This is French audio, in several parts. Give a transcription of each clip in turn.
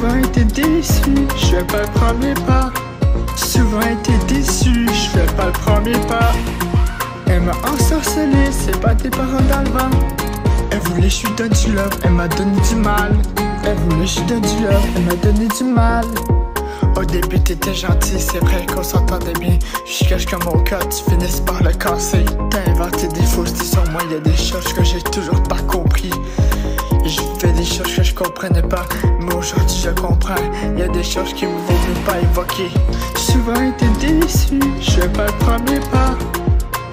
Souvent été déçu, je fais pas le premier pas. Souvent été déçu, je fais pas le premier pas. Elle m'a ensorcelé, c'est pas tes parents dans le vent. Elle voulait je lui donne du love, elle m'a donné du mal. Elle voulait je lui donne du love, elle m'a donné du mal. Au début t'étais gentil, c'est vrai qu'on s'entendait bien. Jusqu'à ce que mon cœur tu finisses par le casser. T'as inventé des faussetés sur moi, y'a des choses que j'ai toujours pas compris. Je fais des choses que je comprenais pas, mais aujourd'hui je comprends. Y'a des choses qui me vaut mieux pas évoquer. Souvent été déçu, je fais pas le premier pas.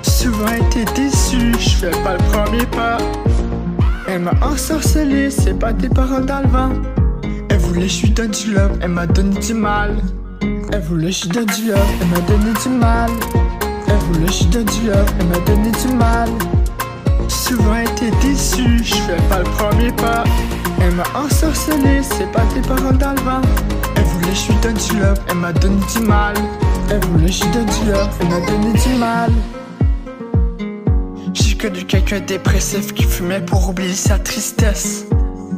Souvent été déçu, je fais pas le premier pas. Elle m'a ensorcelé, c'est pas tes parents dans le vent. Elle voulait je lui donne du love, elle m'a donné du mal. Elle voulait je lui donne du love, elle m'a donné du mal. Elle voulait je lui donne du love, elle m'a donné du mal. Souvent été déçu, je fais pas le premier pas. Elle m'a ensorcelé, c'est pas tes parents dans le vent. Elle voulait je lui donne du love, elle m'a donné du mal. Elle voulait je lui donne du love, elle m'a donné du mal. J'ai connu quelqu'un dépressif qui fumait pour oublier sa tristesse.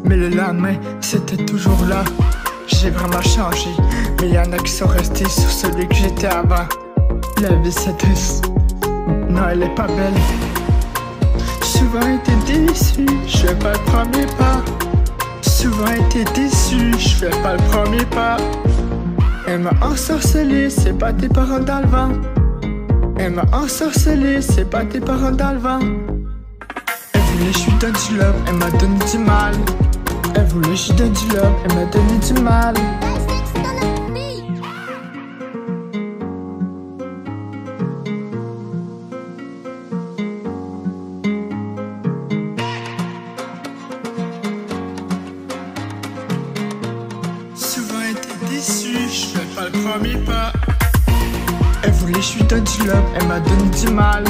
Mais le lendemain, c'était toujours là. J'ai vraiment changé, mais y'en a qui sont restés sur celui que j'étais avant. La vie c'est triste, non elle est pas belle. Souvent été déçu, je fais pas le premier pas. Souvent été déçu, je fais pas le premier pas. Elle m'a ensorcelé, c'est pas tes parents dans le vent. Elle m'a ensorcelé, c'est pas tes parents dans le vent. Elle voulait je lui donne du love, elle m'a donné du mal. Elle voulait je lui donne du love, elle m'a donné du mal. Souvent été déçu, je fais pas le premier pas. Elle voulait je lui donne du love, elle m'a donné du mal.